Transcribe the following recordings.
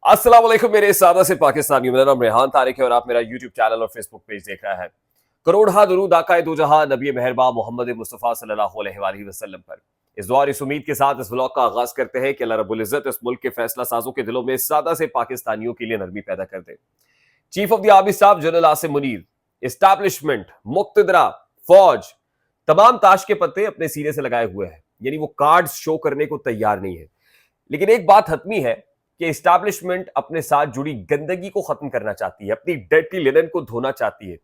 अस्सलाम वालेकुम मेरे सादा से पाकिस्तानियों। मेरा नाम रेहान तारिक है और आप मेरा यूट्यूब चैनल और फेसबुक पेज देख रहा है। करोड़ दुरूद आकाए दो जहां नबी मेहरबान मोहम्मद मुस्तफ़ा सल्लल्लाहु अलैहि वसल्लम पर। इस दुआ और इस उम्मीद के साथ इस व्लॉग का आगाज करते हैं कि अल्लाह रब्बुल इज्जत इस मुल्क के फैसला साजों के दिलों में सादा से पाकिस्तानियों के लिए नरमी पैदा कर दे। Chief of the army staff general Asim Munir, establishment, मुक्तदरा, फौज, तमाम ताश के पत्ते अपने सीने से लगाए हुए हैं, यानी वो कार्ड शो करने को तैयार नहीं है। लेकिन एक बात हतमी है कि इस्टेब्लिशमेंट अपने साथ जुड़ी गंदगी को खत्म करना चाहती है, अपनी डर्टी लिनन को धोना चाहती है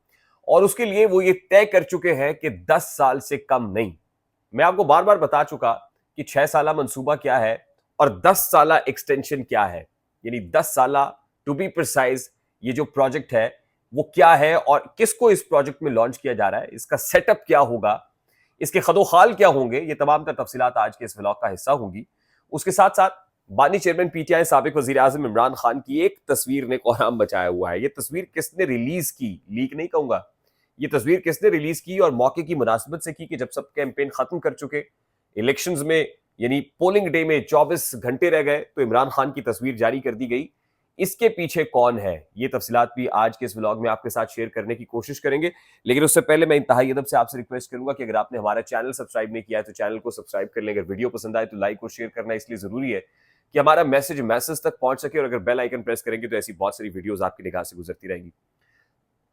और उसके लिए वो ये तय कर चुके हैं कि 10 साल से कम नहीं। मैं आपको बार बार बता चुका कि 6 साला मंसूबा क्या है और 10 साला एक्सटेंशन क्या है, यानी 10 साला टू बी प्रिसाइज ये जो प्रोजेक्ट है वो क्या है और किसको इस प्रोजेक्ट में लॉन्च किया जा रहा है, इसका सेटअप क्या होगा, इसके खदोखाल क्या होंगे, ये तमाम तफसीलात आज के इस व्लॉग का हिस्सा होंगी। उसके साथ साथ बानी चेयरमैन पीटीआई साबिक वजीर आजम इमरान खान की एक तस्वीर ने कोहराम मचाया हुआ है। ये तस्वीर किसने रिलीज की, लीक नहीं कहूंगा, ये तस्वीर किसने रिलीज की और मौके की मुनासिबत से की कि जब सब कैंपेन खत्म कर चुके, इलेक्शंस में यानी पोलिंग डे में 24 घंटे रह गए तो इमरान खान की तस्वीर जारी कर दी गई। इसके पीछे कौन है, ये तफसीलात भी आज के इस व्लॉग में आपके साथ शेयर करने की कोशिश करेंगे। लेकिन उससे पहले मैं इंतहाई अदब से आपसे रिक्वेस्ट करूंगा कि अगर आपने हमारा चैनल सब्सक्राइब नहीं किया है तो चैनल को सब्सक्राइब कर लें। अगर वीडियो पसंद आए तो लाइक और शेयर करना इसलिए जरूरी है कि हमारा मैसेज तक पहुंच सके और अगर बेल आइकन प्रेस करेंगे तो ऐसी बहुत सारी वीडियोस आपकी निगाह से गुजरती रहेंगी।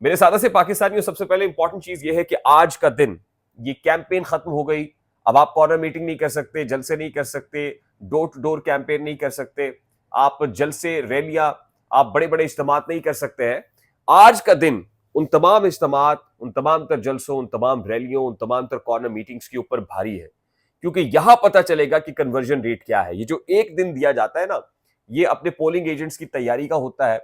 मेरे सादा से पाकिस्तानियों, सबसे पहले इंपॉर्टेंट चीज यह है कि आज का दिन, ये कैंपेन खत्म हो गई। अब आप कॉर्नर मीटिंग नहीं कर सकते, जलसे नहीं कर सकते, डोर टू डोर कैंपेन नहीं कर सकते, आप जलसे, रैलियां, आप बड़े बड़े इज्तिमात नहीं कर सकते हैं। आज का दिन उन तमाम इज्तिमात, उन तमाम तर जलसों, उन तमाम रैलियों, उन तमाम तर कॉर्नर मीटिंग्स के ऊपर भारी है, क्योंकि यहां पता चलेगा कि कन्वर्जन रेट क्या है। ये जो एक दिन दिया जाता है ना, ये अपने पोलिंग एजेंट्स की तैयारी का होता है,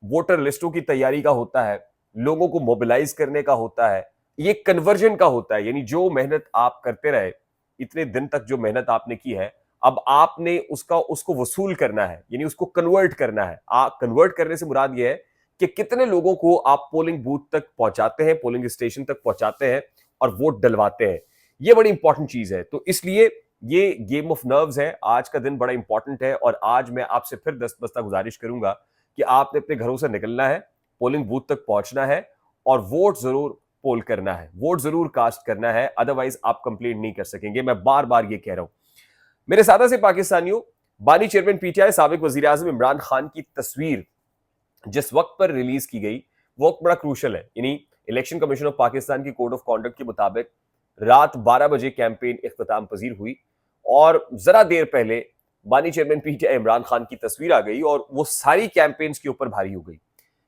वोटर लिस्टों की तैयारी का होता है, लोगों को मोबिलाइज करने का होता है, ये कन्वर्जन का होता है। यानी जो मेहनत आप करते रहे, इतने दिन तक जो मेहनत आपने की है, अब आपने उसको वसूल करना है, यानी उसको कन्वर्ट करना है। कन्वर्ट करने से मुराद यह है कि कितने लोगों को आप पोलिंग बूथ तक पहुंचाते हैं, पोलिंग स्टेशन तक पहुंचाते हैं और वोट डलवाते हैं। ये बड़ी इंपॉर्टेंट चीज है। तो इसलिए ये गेम ऑफ नर्व्स है। आज का दिन बड़ा इंपॉर्टेंट है और आज मैं आपसे फिर दस्तबस्ता गुजारिश करूंगा कि आपने अपने घरों से निकलना है, पोलिंग बूथ तक पहुंचना है और वोट जरूर पोल करना है, वोट जरूर कास्ट करना है, अदरवाइज आप कंप्लेंट नहीं कर सकेंगे। मैं बार बार ये कह रहा हूं। मेरे सादा से पाकिस्तानियों, बानी चेयरमैन पीटीआई साबिक वजीर आजम इमरान खान की तस्वीर जिस वक्त पर रिलीज की गई वो वक्त बड़ा क्रूशल है। यानी इलेक्शन कमीशन ऑफ पाकिस्तान की कोड ऑफ कॉन्डक्ट के मुताबिक रात 12 बजे कैंपेन इख्तिताम पजीर हुई और जरा देर पहले बानी चेयरमैन पीटीआई इमरान खान की तस्वीर आ गई और वो सारी कैंपेन्स के ऊपर भारी हो गई।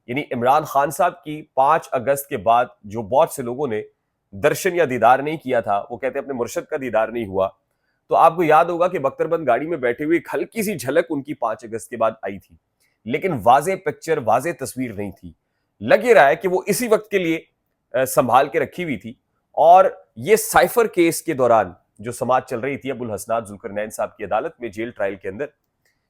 यानी इमरान खान साहब की 5 अगस्त के बाद जो बहुत से लोगों ने दर्शन या दीदार नहीं किया था, वो कहते हैं अपने मुर्शद का दीदार नहीं हुआ, तो आपको याद होगा कि बख्तरबंद गाड़ी में बैठे हुए एक हल्की सी झलक उनकी 5 अगस्त के बाद आई थी, लेकिन वाजे पिक्चर, वाजे तस्वीर नहीं थी। लग ये रहा है कि वो इसी वक्त के लिए संभाल के रखी हुई थी। और ये साइफर केस के दौरान जो समाज चल रही थी अबुल हसनात जुल्करनैन साहब की अदालत में जेल ट्रायल के अंदर,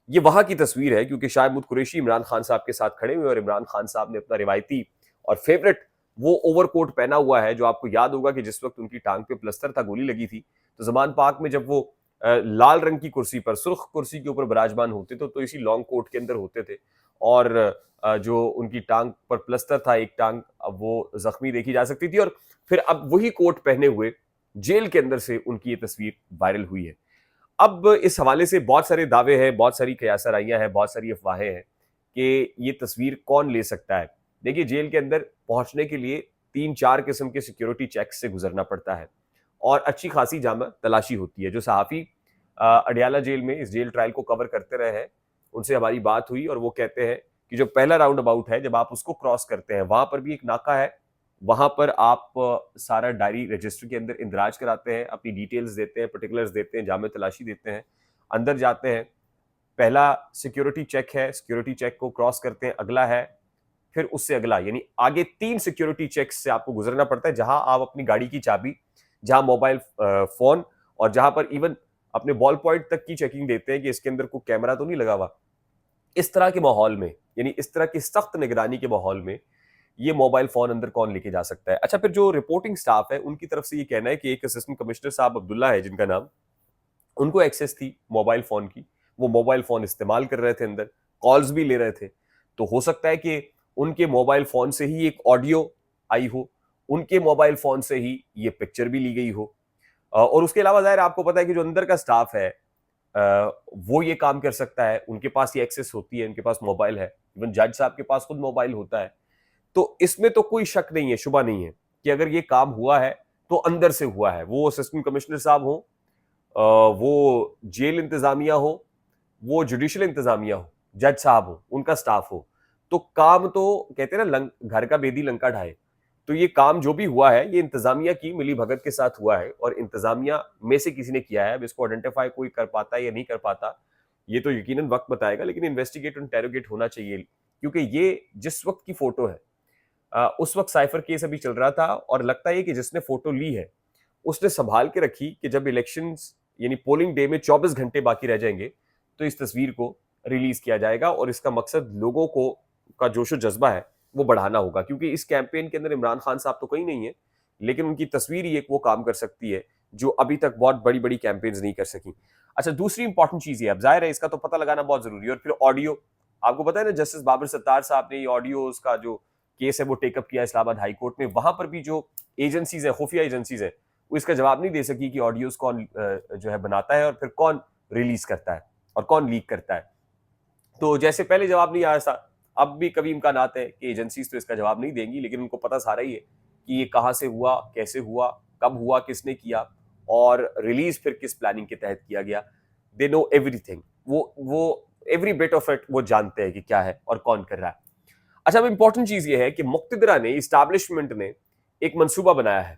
ये वहां की तस्वीर है, क्योंकि शायद कुरैशी इमरान खान साहब के साथ खड़े हुए और इमरान खान साहब ने अपना रिवायती और फेवरेट वो ओवरकोट पहना हुआ है जो आपको याद होगा कि जिस वक्त उनकी टांग पे प्लस्तर था, गोली लगी थी, तो जमान पाक में जब वो लाल रंग की कुर्सी पर, सुर्ख कुर्सी के ऊपर विराजमान होते थे तो इसी लॉन्ग कोट के अंदर होते थे और जो उनकी टांग पर प्लस्तर था, एक टांग, अब वो जख्मी देखी जा सकती थी और फिर अब वही कोट पहने हुए जेल के अंदर से उनकी ये तस्वीर वायरल हुई है। अब इस हवाले से बहुत सारे दावे हैं, बहुत सारी कयासराइयां हैं, बहुत सारी अफवाहें हैं कि ये तस्वीर कौन ले सकता है। देखिए, जेल के अंदर पहुंचने के लिए 3-4 किस्म के सिक्योरिटी चेक्स से गुजरना पड़ता है और अच्छी खासी जामा तलाशी होती है। जो सहाफ़ी अडियाला जेल में इस जेल ट्रायल को कवर करते रहे हैं, उनसे हमारी बात हुई और वो कहते हैं कि जो पहला राउंड अबाउट है, जब आप उसको क्रॉस करते हैं, वहां पर भी एक नाका है, वहां पर आप सारा डायरी रजिस्टर के अंदर इंदराज कराते हैं, अपनी डिटेल्स देते हैं, पर्टिकुलर्स देते हैं, जामे तलाशी देते हैं, अंदर जाते हैं। पहला सिक्योरिटी चेक है, सिक्योरिटी चेक को क्रॉस करते हैं, अगला है, फिर उससे अगला, यानी आगे 3 सिक्योरिटी चेक्स से आपको गुजरना पड़ता है, जहां आप अपनी गाड़ी की चाबी, जहां मोबाइल फोन और जहां पर इवन अपने बॉल पॉइंट तक की चेकिंग देते हैं कि इसके अंदर कोई कैमरा तो नहीं लगा हुआ। इस तरह के माहौल में, यानी इस तरह की सख्त निगरानी के माहौल में ये मोबाइल फोन अंदर कौन लेके जा सकता है। अच्छा, फिर जो रिपोर्टिंग स्टाफ है उनकी तरफ से ये कहना है कि एक असिस्टेंट कमिश्नर साहब अब्दुल्ला है जिनका नाम, उनको एक्सेस थी मोबाइल फोन की, वो मोबाइल फोन इस्तेमाल कर रहे थे अंदर, कॉल्स भी ले रहे थे। तो हो सकता है कि उनके मोबाइल फोन से ही एक ऑडियो आई हो, उनके मोबाइल फोन से ही ये पिक्चर भी ली गई हो। और उसके अलावा ज़ाहिर आपको पता है कि जो अंदर का स्टाफ है वो ये काम कर सकता है, उनके पास ये एक्सेस होती है, उनके पास मोबाइल है, इवन जज साहब के पास खुद मोबाइल होता है। तो इसमें तो कोई शक नहीं है, शुबा नहीं है कि अगर ये काम हुआ है तो अंदर से हुआ है। वो असिस्टेंट कमिश्नर साहब हो, वो जेल इंतजामिया हो, वो जुडिशियल इंतजामिया हो, जज साहब हो, उनका स्टाफ हो, तो काम तो कहते हैं ना घर का बेदी लंका ढाए। तो ये काम जो भी हुआ है ये इंतजामिया की मिली भगत के साथ हुआ है और इंतजामिया में से किसी ने किया है। अब इसको आइडेंटिफाई कोई कर पाता है या नहीं कर पाता ये तो यकीनन वक्त बताएगा, लेकिन इन्वेस्टिगेट और इंटेरोगेट होना चाहिए, क्योंकि ये जिस वक्त की फोटो है उस वक्त साइफर केस अभी चल रहा था और लगता है कि जिसने फोटो ली है उसने संभाल के रखी कि जब इलेक्शंस यानी पोलिंग डे में 24 घंटे बाकी रह जाएंगे तो इस तस्वीर को रिलीज किया जाएगा और इसका मकसद लोगों को का जोशो जज्बा है वो बढ़ाना होगा, क्योंकि इस कैंपेन के अंदर इमरान खान साहब तो कहीं नहीं है, लेकिन उनकी तस्वीर ही एक वो काम कर सकती है जो अभी तक बहुत बड़ी बड़ी कैंपेन्स नहीं कर सकी। अच्छा, दूसरी इंपॉर्टेंट चीज है, अब जाहिर है इसका तो पता लगाना बहुत जरूरी है। और फिर ऑडियो, आपको पता है ना जस्टिस बाबर सत्तार साहब ने ये ऑडियो उसका जो केस है वो टेकअप किया इस्लामाबाद हाई कोर्ट में। वहां पर भी जो एजेंसीज है, खुफिया एजेंसीज है, वो इसका जवाब नहीं दे सकी कि ऑडियोज कौन जो है बनाता है और फिर कौन रिलीज करता है और कौन लीक करता है। तो जैसे पहले जवाब नहीं आया था, अब भी कभी इम्कान आते हैं कि एजेंसीज तो इसका जवाब नहीं देंगी, लेकिन उनको पता सारा ही है कि ये कहां से हुआ, कैसे हुआ, कब हुआ, किसने किया और रिलीज फिर किस प्लानिंग के तहत किया गया। दे नो एवरीथिंग, वो एवरी बिट ऑफ इट वो जानते हैं कि क्या है और कौन कर रहा है। अच्छा, अब इंपॉर्टेंट चीज ये है कि मुक्तदरा ने, इस्टेब्लिशमेंट ने एक मंसूबा बनाया है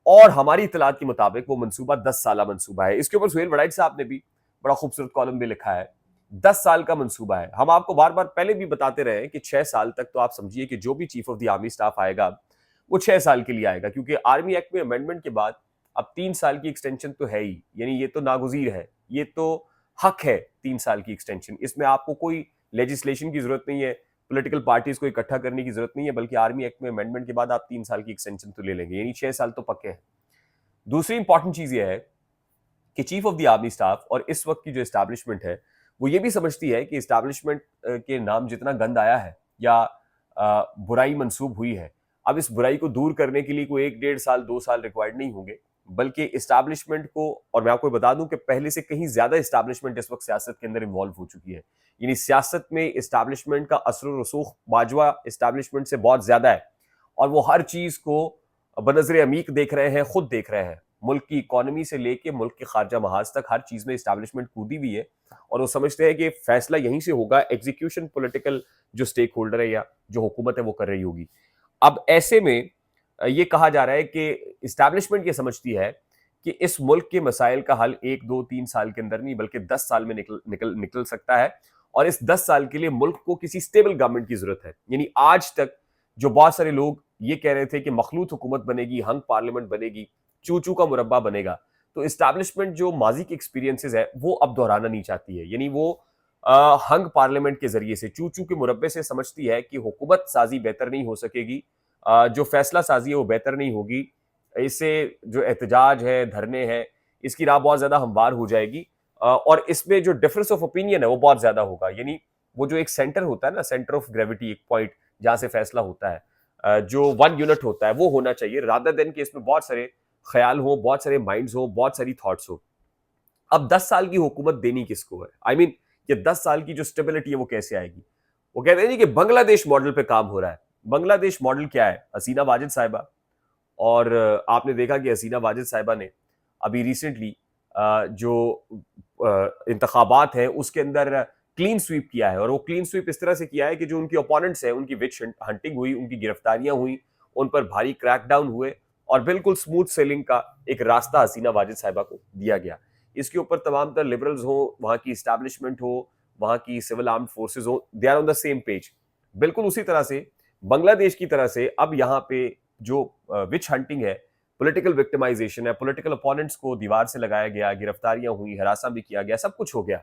और हमारी इतलात के मुताबिक वो मंसूबा 10 साला मंसूबा है। इसके ऊपर सुहेल वड़ाइच साहब ने भी बड़ा खूबसूरत कॉलम भी लिखा है। 10 साल का मंसूबा है। हम आपको बार बार पहले भी बताते रहे हैं कि 6 साल तक तो आप समझिए कि जो भी chief of the army staff आएगा वो 6 साल के लिए आएगा, क्योंकि आर्मी एक्ट में अमेंडमेंट के बाद अब 3 साल की एक्सटेंशन तो है ही, यानी ये तो नागुजीर है, ये तो हक है 3 साल की एक्सटेंशन। इसमें आपको कोई लेजिस्लेशन की जरूरत नहीं है, पॉलिटिकल पार्टीज को इकट्ठा करने की जरूरत नहीं है, बल्कि आर्मी एक्ट में अमेंडमेंट के बाद आप 3 साल की एक्सटेंशन तो ले लेंगे, यानी 6 साल तो पक्के हैं। दूसरी इंपॉर्टेंट चीज ये है कि chief of the army staff और इस वक्त की जो एस्टैब्लिशमेंट है वो ये भी समझती है कि एस्टैब्लिशमेंट के नाम जितना गंद आया है या बुराई मंसूब हुई है, अब इस बुराई को दूर करने के लिए कोई 1-1.5 साल 2 साल रिक्वायर्ड नहीं होंगे, बल्कि एस्टैब्लिशमेंट को, और मैं आपको बता दूं कि पहले से कहीं ज्यादा एस्टैब्लिशमेंट इस वक्त सियासत के अंदर इन्वॉल्व हो चुकी है। यानी सियासत में एस्टैब्लिशमेंट का असर रसूख बाजवा एस्टैब्लिशमेंट से बहुत ज्यादा है और वो हर चीज को बनजर अमीक देख रहे हैं, खुद देख रहे हैं। मुल्क की इकोनॉमी से लेके मुल्क के खारजा महाज तक हर चीज में एस्टैब्लिशमेंट कूदी हुई है और वो समझते हैं कि फैसला यहीं से होगा, एग्जीक्यूशन पॉलिटिकल जो स्टेक होल्डर है या जो हुकूमत है वो कर रही होगी। अब ऐसे में ये कहा जा रहा है कि इस्टेब्लिशमेंट ये समझती है कि इस मुल्क के मसाइल का हल 1-2-3 साल के अंदर नहीं बल्कि 10 साल में निकल सकता है और इस 10 साल के लिए मुल्क को किसी स्टेबल गवर्नमेंट की जरूरत है। यानी आज तक जो बहुत सारे लोग ये कह रहे थे कि मखलूत हुकूमत बनेगी, हंग पार्लियामेंट बनेगी, चू का मुरब्बा बनेगा, तो इस्टेब्लिशमेंट जो माजी के एक्सपीरियंसेस है वो अब दोहराना नहीं चाहती है। यानी वो हंग पार्लियामेंट के जरिए से, चू के मुरब्बे से समझती है कि हुकूमत साजी बेहतर नहीं हो सकेगी, जो फैसला साजी है वो बेहतर नहीं होगी, इससे जो एहतजाज है, धरने हैं, इसकी राह बहुत ज्यादा हमवार हो जाएगी और इसमें जो डिफरेंस ऑफ ओपिनियन है वो बहुत ज्यादा होगा। यानी वो जो एक सेंटर होता है ना, सेंटर ऑफ ग्रेविटी, एक पॉइंट जहां से फैसला होता है, जो 1 यूनिट होता है वो होना चाहिए, रादर देन कि इसमें बहुत सारे ख्याल हो, बहुत सारे माइंड्स हो, बहुत सारी थॉट्स हो। अब 10 साल की हुकूमत देनी किसको है? आई मीन ये 10 साल की जो स्टेबिलिटी है वो कैसे आएगी? वो कहते हैं कि बांग्लादेश मॉडल पे काम हो रहा है। बांग्लादेश मॉडल क्या है? हसीना वाजिद साहिबा, और आपने देखा कि हसीना वाजिद साहिबा ने अभी रिसेंटली जो इंतखाबात हैं उसके अंदर क्लीन स्वीप किया है, और वो क्लीन स्वीप इस तरह से किया है कि जो उनके ओपोनेंट्स हैं उनकी विच हंटिंग हुई, उनकी गिरफ्तारियां हुई, उन पर भारी क्रैकडाउन हुए और बिल्कुल स्मूथ सेलिंग का एक रास्ता हसीना वाजिद साहिबा को दिया गया। इसके ऊपर तमाम तर लिबरल्स हो, वहां की इस्टेब्लिशमेंट हो, वहां की सिविल आर्म्ड फोर्सेज हो, they are on the same page. बिल्कुल उसी तरह से बांग्लादेश की तरह से अब यहाँ पे जो विच हंटिंग है, पॉलिटिकल विक्टिमाइजेशन है, पॉलिटिकल अपोनेंट्स को दीवार से लगाया गया, गिरफ्तारियां हुई, हरासा भी किया गया, सब कुछ हो गया।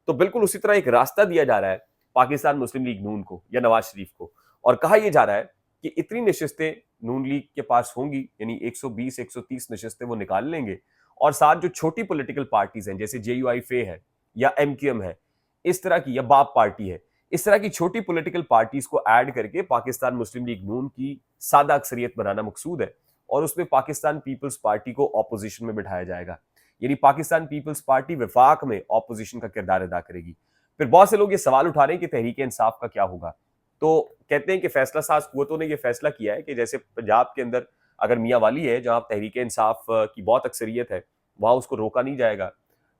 तो बिल्कुल उसी तरह एक रास्ता दिया जा रहा है पाकिस्तान मुस्लिम लीग नून को या नवाज शरीफ को, और कहा यह जा रहा है कि इतनी नशिस्तें नून लीग के पास होंगी, यानी 120-130 नशिस्तें वो निकाल लेंगे, और साथ जो छोटी पॉलिटिकल पार्टीज हैं जैसे JUIF है या MQM है, इस तरह की, या बाप पार्टी है, इस तरह की छोटी पॉलिटिकल पार्टीज को ऐड करके पाकिस्तान मुस्लिम लीग नून की सादा अक्सरियत बनाना मकसूद है और उसमें पाकिस्तान पीपल्स पार्टी को ऑपोजिशन में बिठाया जाएगा। यानी पाकिस्तान पीपल्स पार्टी विफाक में ऑपोजिशन का किरदार अदा करेगी। फिर बहुत से लोग ये सवाल उठा रहे हैं कि तहरीक इंसाफ का क्या होगा। तो कहते हैं कि फैसला साज कुव्वतों ने यह फैसला किया है कि जैसे पंजाब के अंदर अगर मियाँ वाली है जहां तहरीक इंसाफ की बहुत अक्सरियत है, वहां उसको रोका नहीं जाएगा।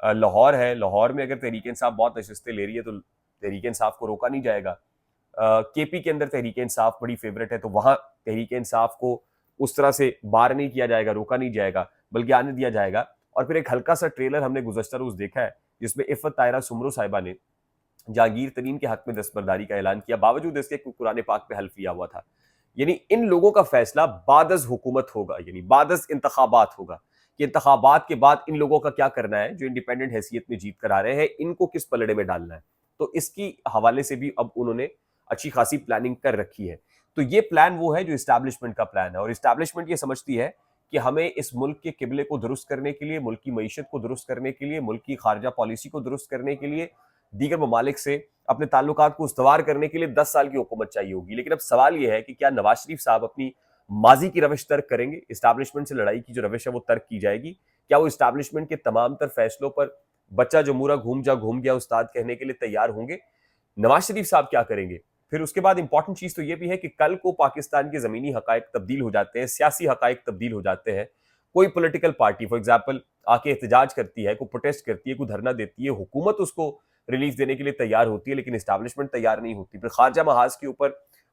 लाहौर है, लाहौर में अगर तहरीक इंसाफ बहुत नशस्तें ले रही है तो तहरीक इंसाफ को रोका नहीं जाएगा। केपी के अंदर तहरीक इंसाफ बड़ी फेवरेट है तो वहां तहरीक इंसाफ को उस तरह से बार नहीं किया जाएगा, रोका नहीं जाएगा, बल्कि आने दिया जाएगा। और फिर एक हल्का सा ट्रेलर हमने गुज़श्ता रोज देखा है जिसमें इफ़्फ़त ताहिरा सुमरो साहिबा ने जहांगीर तरीन के हक में दस्तबरदारी का ऐलान किया, बावजूद इसके कुरान पाक पे हल्फ लिया हुआ था। यानी इन लोगों का फैसला बादस हुकूमत होगा, यानी बादस इंतखाबात होगा कि इंतखाबात के बाद इन लोगों का क्या करना है जो इंडिपेंडेंट हैसियत में जीत कर आ रहे हैं, इनको किस पलड़े में डालना है। तो इसकी हवाले से भी अब उन्होंने अच्छी खासी प्लानिंग कर रखी है। तो ये प्लान वो है जो इस्टेब्लिशमेंट का प्लान है और इस्टेब्लिशमेंट ये समझती है कि हमें इस मुल्क के किबले को दुरुस्त करने के लिए, मुल्क की मईशत को दुरुस्त करने के लिए, मुल्क की खारजा पॉलिसी को दुरुस्त करने के लिए, दीगर ममालिक से अपने ताल्लुकात को उस्तवार करने के लिए 10 साल की हुकूमत चाहिए होगी। लेकिन अब सवाल यह है कि क्या नवाज शरीफ साहब अपनी माजी की रविश तर्क करेंगे? इस्टेब्लिशमेंट से लड़ाई की जो रविश है वो तर्क की जाएगी? क्या वो इस्टेब्लिशमेंट के तमाम तर फैसलों पर बच्चा जो मूरा घूम गया उस्ताद कहने के लिए तैयार होंगे? नवाज शरीफ साहब क्या करेंगे? फिर उसके बाद इंपॉर्टेंट चीज तो यह भी है कि कल को पाकिस्तान के जमीनी हकायक तब्दील हो जाते हैं, सियासी हकायक तब्दील हो जाते हैं। कोई पॉलिटिकल पार्टी फॉर एग्जाम्पल आके एहतजाज करती है, कोई प्रोटेस्ट करती है, कोई धरना देती है, हुकूमत उसको रिलीफ देने के लिए तैयार होती है लेकिन एस्टैब्लिशमेंट तैयार नहीं होती। फिर खारजा महाज के ऊपर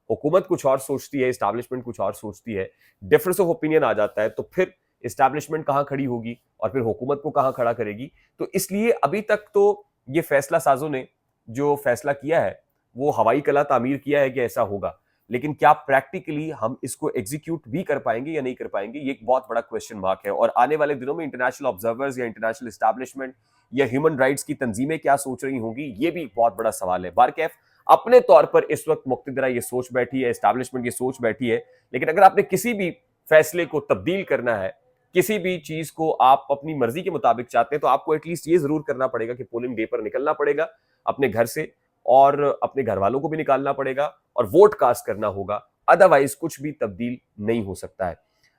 हुकूमत कुछ और सोचती है, एस्टैब्लिशमेंट कुछ और सोचती है, डिफरेंस ऑफ ओपिनियन आ जाता है। तो फिर एस्टैब्लिशमेंट कहां खड़ी होगी और फिर हुकूमत को कहां खड़ा करेगी? तो इसलिए अभी तक तो ये फैसला साजों ने जो फैसला किया है वो हवाई कला तामीर किया है कि ऐसा होगा, लेकिन क्या प्रैक्टिकली हम इसको एग्जीक्यूट भी कर पाएंगे या नहीं कर पाएंगे, ये एक बहुत बड़ा क्वेश्चन मार्क है। और आने वाले दिनों में इंटरनेशनल ऑब्जर्वर्स या इंटरनेशनल एस्टैब्लिशमेंट या ह्यूमन राइट्स की तंजीमें क्या सोच रही होंगी, ये भी बहुत बड़ा सवाल है। बारकैफ अपने तौर पर इस वक्त मुक्तदरा ये सोच बैठी है, एस्टैब्लिशमेंट ये सोच बैठी है, लेकिन अगर आपने किसी भी फैसले को तब्दील करना है, किसी भी चीज को आप अपनी मर्जी के मुताबिक चाहते हैं, तो आपको एटलीस्ट ये जरूर करना पड़ेगा कि पोलिंग डे पर निकलना पड़ेगा अपने घर से और अपने घर वालों को भी निकालना पड़ेगा और वोट कास्ट करना होगा। अदरवाइज कुछ भी तब्दील नहीं हो सकता है।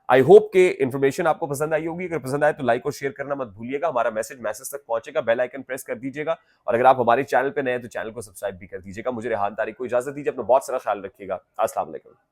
आई होप के इंफॉर्मेशन आपको पसंद आई होगी। अगर पसंद आए तो लाइक और शेयर करना मत भूलिएगा। हमारा मैसेज तक पहुंचेगा, बेल आइकन प्रेस कर दीजिएगा और अगर आप हमारे चैनल पे नए हैं तो चैनल को सब्सक्राइब भी कर दीजिएगा। मुझे रेहान तारिक को इजाजत दीजिए। अपना बहुत सारा ख्याल रखिएगा। अस्सलाम वालेकुम।